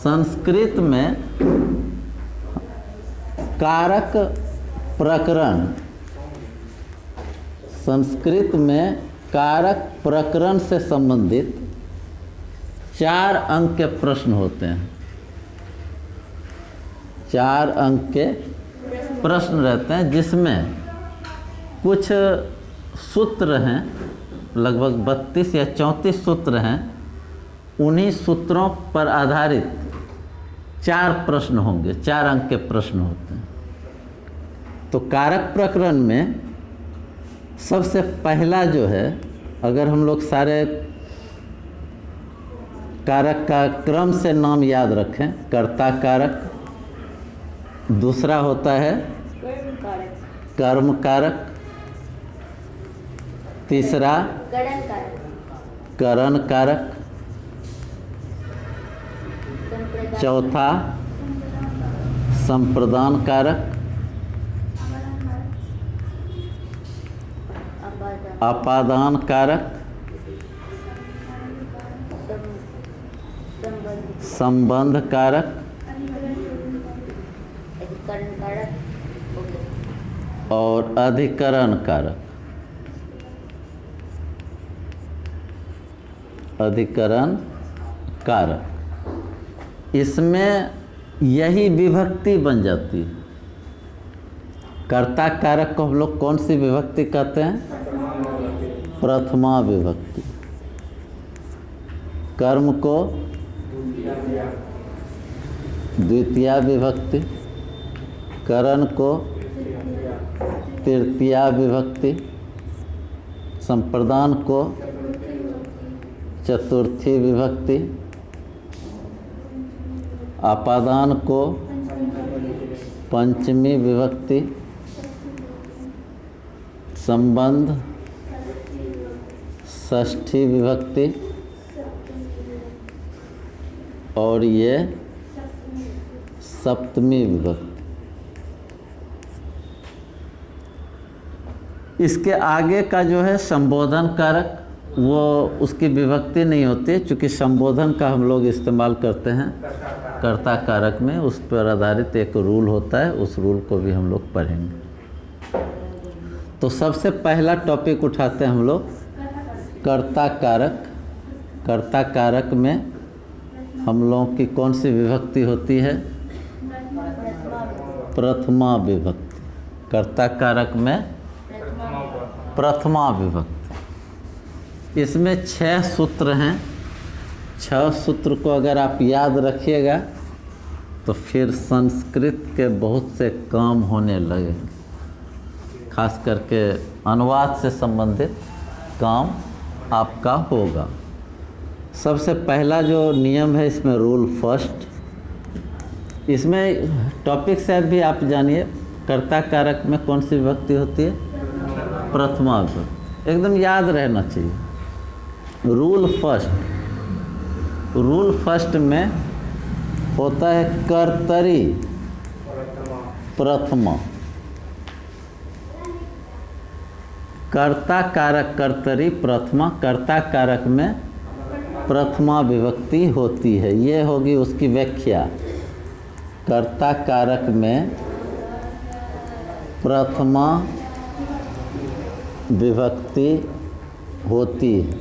संस्कृत में कारक प्रकरण, संस्कृत में कारक प्रकरण से संबंधित 4 अंक के प्रश्न होते हैं। 4 अंक के प्रश्न रहते हैं जिसमें कुछ सूत्र हैं, लगभग 32 या 34 सूत्र हैं। उन्हीं सूत्रों पर आधारित 4 प्रश्न होंगे, 4 अंक के प्रश्न होते हैं। तो कारक प्रकरण में सबसे पहला जो है, अगर हम लोग सारे कारक का क्रम से नाम याद रखें, कर्ता कारक, दूसरा होता है कर्म कारक, तीसरा करण कारक, चौथा संप्रदान कारक, अपादान कारक, संबंध कारक और अधिकरण कारक। अधिकरण कारक, इसमें यही विभक्ति बन जाती है। कर्ता कारक को हम लोग कौन सी विभक्ति कहते हैं? प्रथमा विभक्ति। कर्म को द्वितीया विभक्ति, करण को तृतीया विभक्ति, संप्रदान को चतुर्थी विभक्ति, अपादान को पंचमी विभक्ति, संबंध षष्ठी विभक्ति और ये सप्तमी विभक्ति। इसके आगे का जो है संबोधन कारक, वो उसकी विभक्ति नहीं होती, चूँकि संबोधन का हम लोग इस्तेमाल करते हैं कर्ता कारक में। उस पर आधारित एक रूल होता है, उस रूल को भी हम लोग पढ़ेंगे। तो सबसे पहला टॉपिक उठाते हैं हम लोग कर्ता कारक। कर्ता कारक में हम लोगों की कौन सी विभक्ति होती है? प्रथमा विभक्ति। कर्ता कारक में प्रथमा विभक्ति। इसमें 6 सूत्र हैं। 6 सूत्र को अगर आप याद रखिएगा तो फिर संस्कृत के बहुत से काम होने लगे, खास करके अनुवाद से संबंधित काम आपका होगा। सबसे पहला जो नियम है इसमें रूल फर्स्ट, इसमें टॉपिक से भी आप जानिए कर्ता कारक में कौन सी विभक्ति होती है? प्रथमा विभक्ति। एकदम याद रहना चाहिए। रूल फर्स्ट, रूल फर्स्ट में होता है कर्तरी प्रथमा। कर्ता कारक कर्तरी प्रथमा, कर्ता कारक में प्रथमा विभक्ति होती है। ये होगी उसकी व्याख्या। कर्ता कारक में प्रथमा विभक्ति होती है।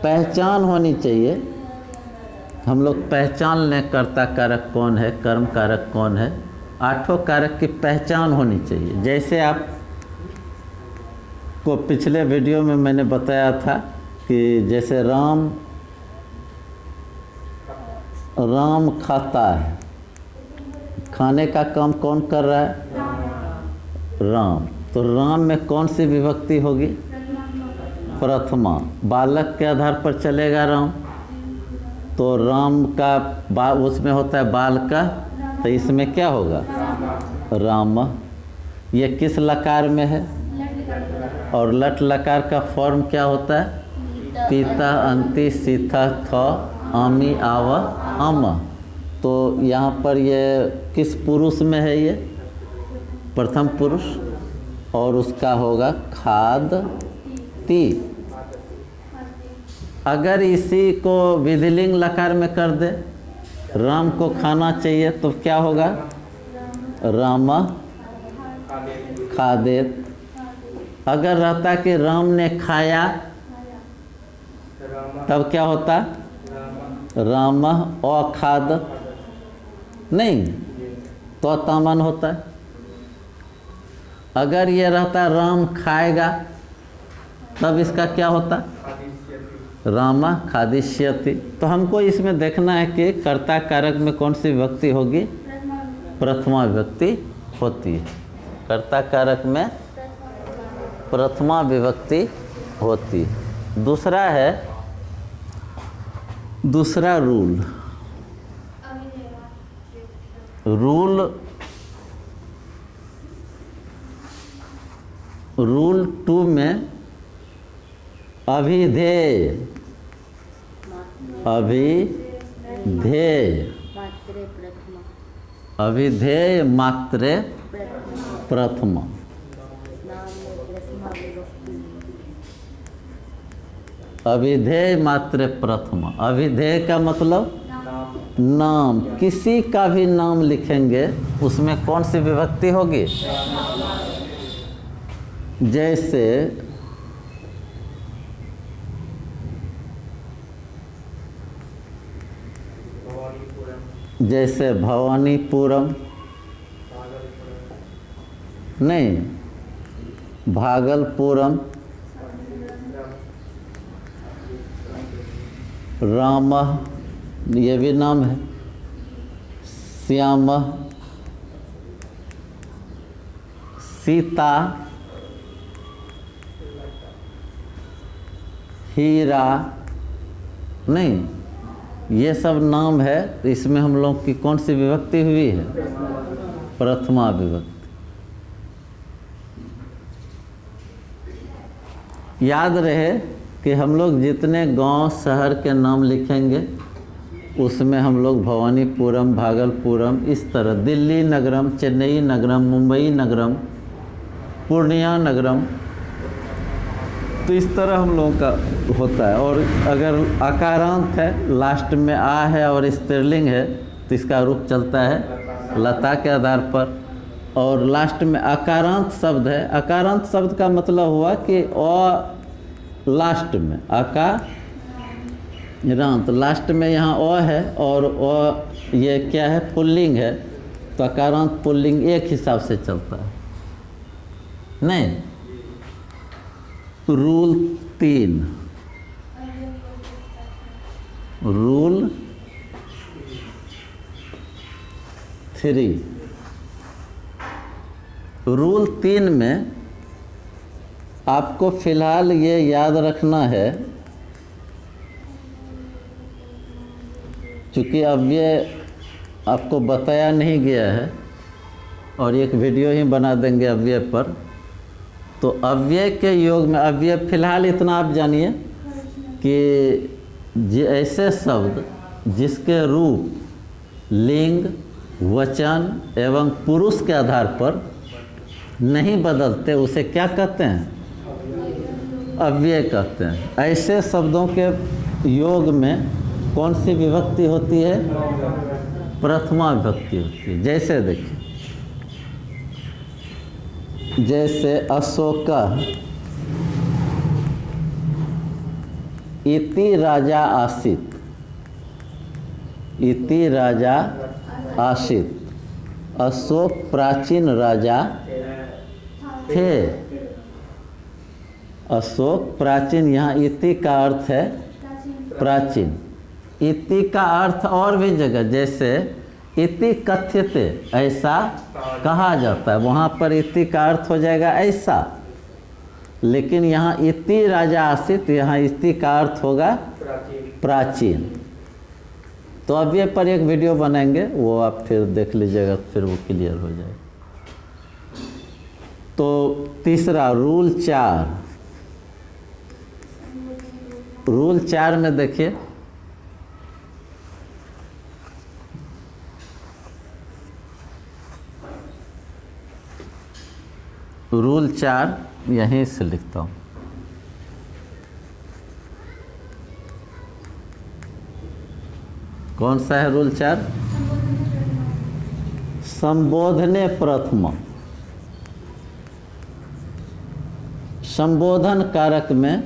पहचान होनी चाहिए, हम लोग पहचान लें कर्ता कारक कौन है, कर्म कारक कौन है। 8 कारक की पहचान होनी चाहिए। जैसे आप को पिछले वीडियो में मैंने बताया था कि जैसे राम खाता है, खाने का काम कौन कर रहा है? राम। तो राम में कौन सी विभक्ति होगी? प्रथमा। बालक के आधार पर चलेगा राम, तो राम का उसमें होता है बाल का, तो इसमें क्या होगा? राम। ये किस लकार में है? और लट लकार का फॉर्म क्या होता है? पीता अंति सीथा थ आमी आव अम। तो यहाँ पर ये किस पुरुष में है? ये प्रथम पुरुष, और उसका होगा खाद ती। अगर इसी को विधिलिंग लकार में कर दे, राम को खाना चाहिए तो क्या होगा? राम खादेत। अगर रहता कि राम ने खाया तब क्या होता? राम अखाद, नहीं तो तामन होता है। अगर ये रहता राम खाएगा तब इसका क्या होता? राम खादिष्यति। तो हमको इसमें देखना है कि कर्ता कारक में कौन सी विभक्ति होगी? प्रथमा विभक्ति होती है। कर्ता कारक में प्रथमा विभक्ति होती है। दूसरा है, दूसरा रूल, रूल 2 में अभिधेय, अभिधेय मात्रे प्रथमा। अभिधेय मात्रे प्रथमा। अभिधेय का मतलब नाम, किसी का भी नाम लिखेंगे उसमें कौन सी विभक्ति होगी? जैसे भवानीपुरम, नहीं भागलपुरम, राम, ये भी नाम है, श्याम, सीता, हीरा, नहीं ये सब नाम है। तो इसमें हम लोग की कौन सी विभक्ति हुई है? प्रथमा विभक्ति। याद रहे कि हम लोग जितने गांव शहर के नाम लिखेंगे उसमें हम लोग भवानीपुरम, भागलपुरम, इस तरह दिल्ली नगरम, चेन्नई नगरम, मुंबई नगरम, पूर्णिया नगरम, तो इस तरह हम लोगों का होता है। और अगर आकारांत है, लास्ट में आ है और स्त्रीलिंग है तो इसका रूप चलता है लता के आधार पर। और लास्ट में अकारांत शब्द है। अकारांत शब्द का मतलब हुआ कि अ लास्ट में, अकारांत लास्ट में यहाँ अ है और अ ये क्या है? पुल्लिंग है, तो अकारांत पुल्लिंग एक हिसाब से चलता है। नहीं, रूल 3, रूल 3, रूल 3 में आपको फिलहाल ये याद रखना है, चूँकि अब ये आपको बताया नहीं गया है और एक वीडियो ही बना देंगे अव्यय पर। तो अव्यय के योग में अव्यय फिलहाल इतना आप जानिए कि ऐसे शब्द जिसके रूप लिंग, वचन एवं पुरुष के आधार पर नहीं बदलते उसे क्या कहते हैं? अव्यय कहते हैं। ऐसे शब्दों के योग में कौन सी विभक्ति होती है? प्रथमा विभक्ति होती है। जैसे देखिए, जैसे अशोक इति राजा आसीत, इति राजा आसीत। अशोक प्राचीन राजा थे। अशोक प्राचीन, यहाँ इति का अर्थ है प्राचीन। इति का अर्थ और भी जगह, जैसे इति कथ्यते, ऐसा कहा जाता है, वहाँ पर इति का अर्थ हो जाएगा ऐसा। लेकिन यहाँ इति राजा आसित, यहाँ इति का अर्थ होगा प्राचीन। तो अब ये पर एक वीडियो बनाएंगे, वो आप फिर देख लीजिएगा, फिर वो क्लियर हो जाएगा। तो तीसरा रूल 4, रूल 4 में देखिए, रूल 4 यहीं से लिखता हूँ। कौन सा है रूल 4? संबोधने प्रथमा। संबोधन कारक में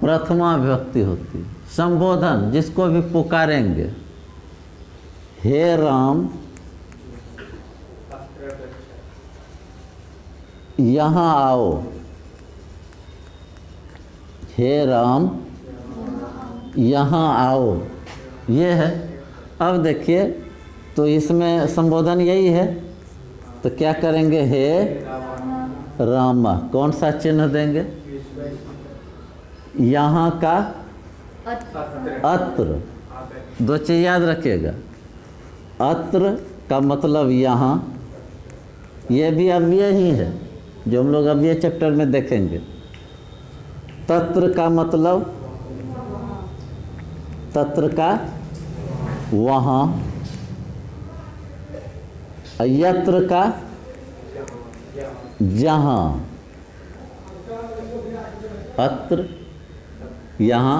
प्रथमा विभक्ति होती है। संबोधन जिसको भी पुकारेंगे, हे राम यहाँ आओ, हे राम यहाँ आओ, ये है। अब देखिए तो इसमें संबोधन यही है, तो क्या करेंगे? हे रामा, कौन सा चिन्ह देंगे? यहाँ का अत्र। दो चीज याद रखिएगा, अत्र का मतलब यहाँ, ये भी अव्यय ही है जो हम लोग अव्यय चैप्टर में देखेंगे। तत्र का मतलब, तत्र का वहाँ, यत्र का जहाँ, अत्र यहाँ,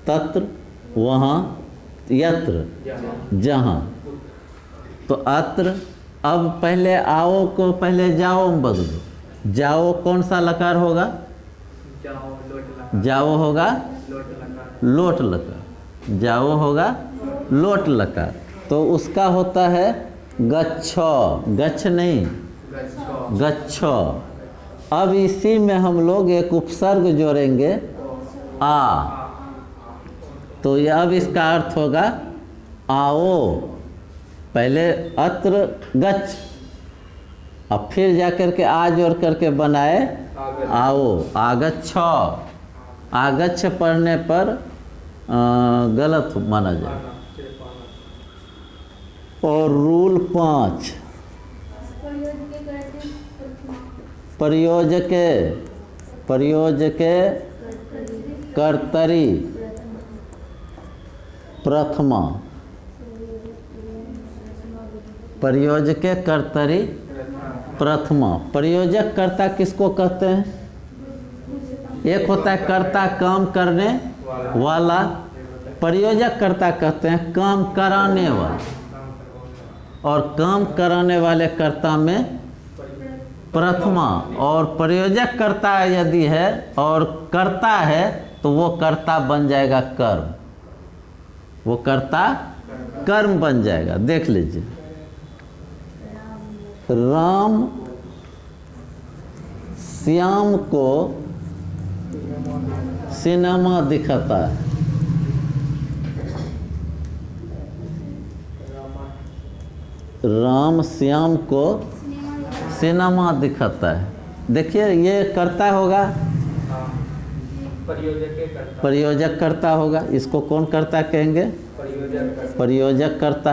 तत्र वहाँ, यत्र जहाँ। तो अत्र, अब पहले आओ को पहले जाओ में बदलो। जाओ कौन सा लकार होगा? जाओ होगा लोट लकार, जाओ होगा लोट लकार। तो उसका होता है गच्छो, गच्छ नहीं गच्छो। अब इसी में हम लोग एक उपसर्ग जोड़ेंगे आ, तो ये अब इसका अर्थ होगा आओ। पहले अत्र गच्छ, अब फिर जाकर के आ जोड़ करके बनाए आओ, आगच्छो। आगच्छ पढ़ने पर गलत माना जाए। और रूल 5, प्रयोजके, प्रयोजके कर्तरी प्रथमा। प्रयोजके कर्तरी प्रथमा। प्रयोजक कर्ता किसको कहते हैं? एक होता है कर्ता काम करने वाला, प्रयोजक कर्ता कहते हैं काम कराने वाला। और काम कराने वाले कर्ता में प्रथमा, और प्रयोजक कर्ता यदि है और कर्ता है तो वो कर्ता बन जाएगा कर्म, वो कर्ता कर्म बन जाएगा। देख लीजिए, राम श्याम को सिनेमा दिखाता है। राम श्याम को सिनेमा दिखाता है। देखिए ये कर्ता होगा, प्रयोजक कर्ता होगा। इसको कौन कर्ता कहेंगे? प्रयोजक कर्ता।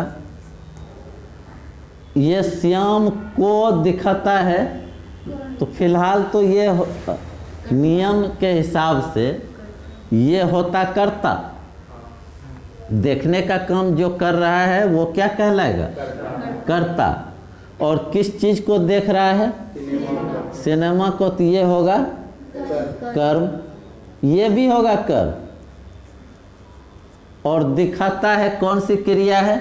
ये श्याम को दिखाता है, तो फिलहाल तो ये नियम के हिसाब से ये होता कर्ता। देखने का काम जो कर रहा है वो क्या कहलाएगा? कर्ता। और किस चीज को देख रहा है? सिनेमा को, तो ये होगा कर्म, ये भी होगा कर्म। और दिखाता है कौन सी क्रिया है?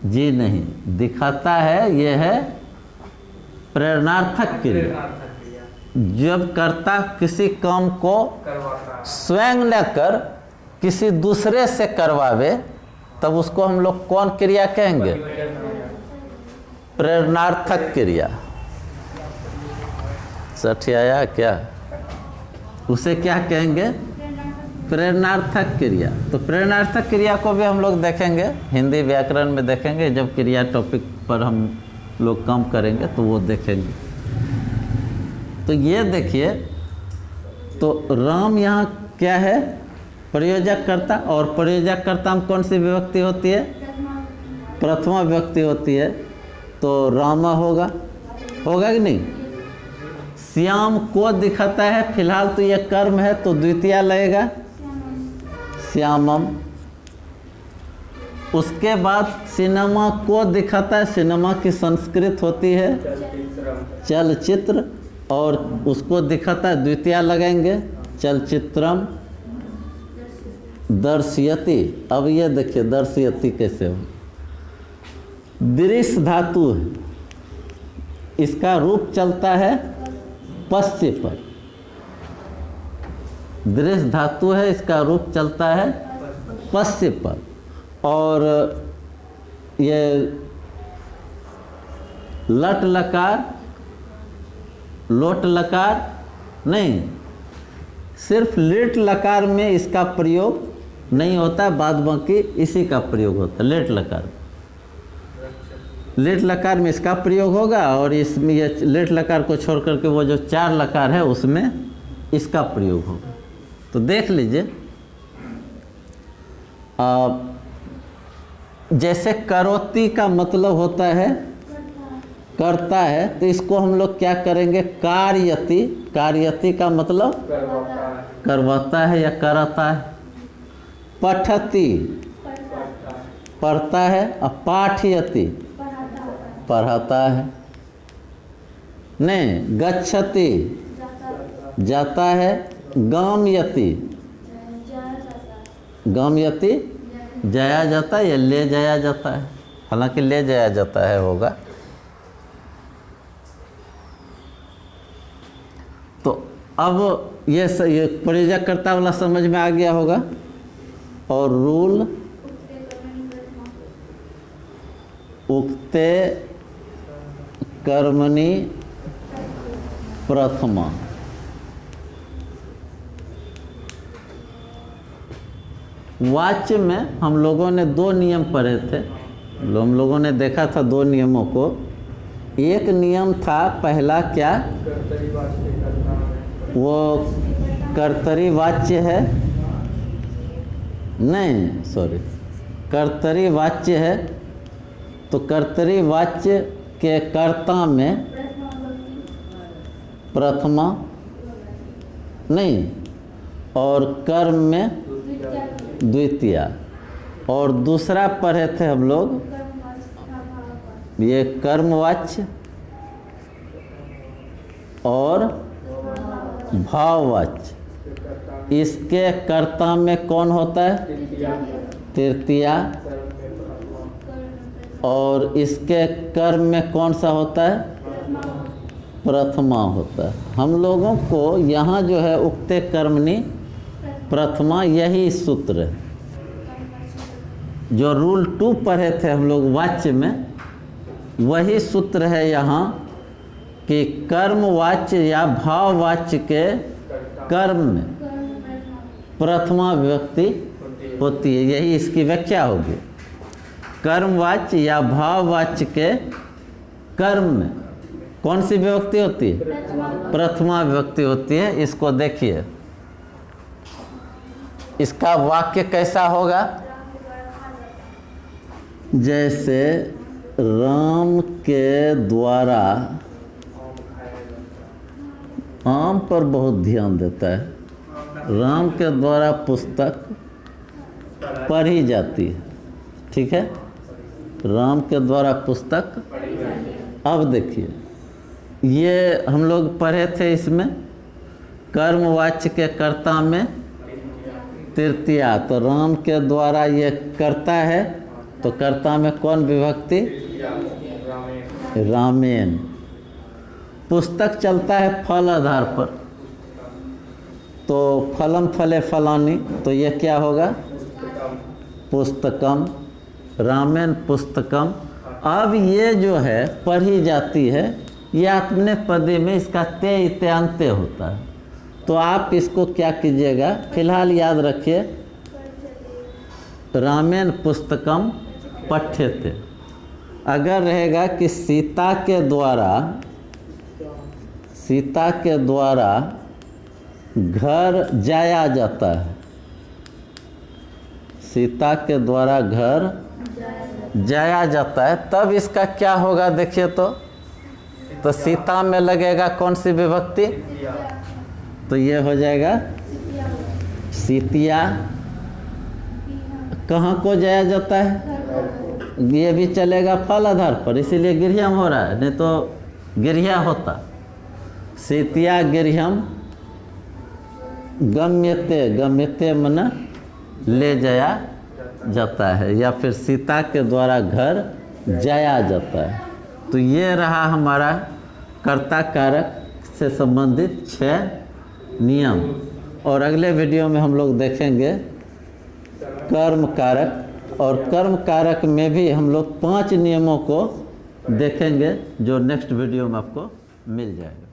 जी नहीं, दिखाता है ये है प्रेरणार्थक क्रिया। जब कर्ता किसी काम को स्वयं न कर किसी दूसरे से करवावे, तब उसको हम लोग कौन क्रिया कहेंगे? प्रेरणार्थक क्रिया। सठियाया क्या? उसे क्या कहेंगे? प्रेरणार्थक क्रिया। तो प्रेरणार्थक क्रिया को भी हम लोग देखेंगे, हिंदी व्याकरण में देखेंगे। जब क्रिया टॉपिक पर हम लोग काम करेंगे तो वो देखेंगे। तो ये देखिए, तो राम यहाँ क्या है? प्रयोजक कर्ता। और प्रयोजक कर्ता में कौन सी विभक्ति होती है? प्रथमा विभक्ति होती है। तो रामा होगा, होगा कि नहीं? श्याम को दिखाता है, फिलहाल तो ये कर्म है तो द्वितीया लगेगा श्यामम। उसके बाद सिनेमा को दिखाता है, सिनेमा की संस्कृत होती है चलचित्र, और उसको दिखाता है द्वितीया लगाएंगे चलचित्रम। दर्शयति। अब ये देखिए दर्शयति कैसे हो। दृश्य धातु है, इसका रूप चलता है पश्य पर। दृश्य धातु है, इसका रूप चलता है पश्य पर। और ये लट लकार लोट लकार नहीं, सिर्फ लेट लकार में इसका प्रयोग नहीं होता, बाद बाकी इसी का प्रयोग होता है। लेट लकार, लेट लकार में इसका प्रयोग होगा और इसमें ये लेट लकार को छोड़ करके वो जो 4 लकार है उसमें इसका प्रयोग होगा। तो देख लीजिए, जैसे करोति का मतलब होता है करता है, तो इसको हम लोग क्या करेंगे, कार्यति। कार्यति का मतलब करवाता है या कराता है। पठति पढ़ता है, और पाठयति पढ़ाता है। नहीं, गच्छति जाता है। गामयति गामयति जाया जाता है या ले जाया जाता है, हालांकि ले जाया जाता है होगा। तो अब ये प्रयोजकर्ता वाला समझ में आ गया होगा। और रूल उक्ते कर्मणि प्रथमा। वाच्य में हम लोगों ने 2 नियम पढ़े थे। हम लोगों ने देखा था 2 नियमों को। एक नियम था पहला, क्या वो कर्तरी वाच्य है, नहीं सॉरी, कर्तरी वाच्य है। तो कर्तरी वाच्य के कर्ता में प्रथमा नहीं, और कर्म में द्वितीया। और दूसरा पढ़े थे हम लोग ये कर्मवाच्य और भाववाच्य। इसके कर्ता में कौन होता है, तृतीया। और इसके कर्म में कौन सा होता है, प्रथमा होता है। हम लोगों को यहाँ जो है उक्ते कर्मणि प्रथमा, यही सूत्र है। जो रूल 2 पढ़े थे हम लोग वाच्य में, वही सूत्र है यहाँ कि कर्मवाच्य या भाववाच्य के कर्म में प्रथमा विभक्ति होती है। यही इसकी व्याख्या होगी। कर्मवाच्य या भाववाच्य के कर्म में कौन सी विभक्ति होती है, प्रथमा विभक्ति होती है। इसको देखिए, इसका वाक्य कैसा होगा, जैसे राम के द्वारा, आम पर बहुत ध्यान देता है, राम के द्वारा पुस्तक पढ़ी जाती है। ठीक है, राम के द्वारा पुस्तक। अब देखिए, ये हम लोग पढ़े थे, इसमें कर्मवाच्य के कर्ता में तृतीया। तो राम के द्वारा ये करता है, तो कर्ता में कौन विभक्ति, रामेन। पुस्तक चलता है फल आधार पर, तो फलम फले फलानी, तो ये क्या होगा, पुस्तकम। रामेन पुस्तकम। अब ये जो है पढ़ी जाती है, ये अपने पदे में इसका ते इत्यांते होता है। तो आप इसको क्या कीजिएगा, फिलहाल याद रखिए, रामेन पुस्तकम पठ्यते। अगर रहेगा कि सीता के द्वारा घर जाया जाता है, सीता के द्वारा घर जाया जाता है, तब इसका क्या होगा देखिए। तो सीता में लगेगा कौन सी विभक्ति, तो ये हो जाएगा सीतिया। कहाँ को जाया जाता है, ये भी चलेगा फल आधार पर, इसीलिए गिरह्यम हो रहा है, नहीं तो गिरह्या होता। सीतिया गिरह्यम गम्यते, गम्यते मना ले जाया जाता है, या फिर सीता के द्वारा घर जाया जाता है। तो ये रहा हमारा कर्ता कारक से संबंधित 6 नियम। और अगले वीडियो में हम लोग देखेंगे कर्म कारक, और कर्म कारक में भी हम लोग 5 नियमों को देखेंगे जो नेक्स्ट वीडियो में आपको मिल जाएगा।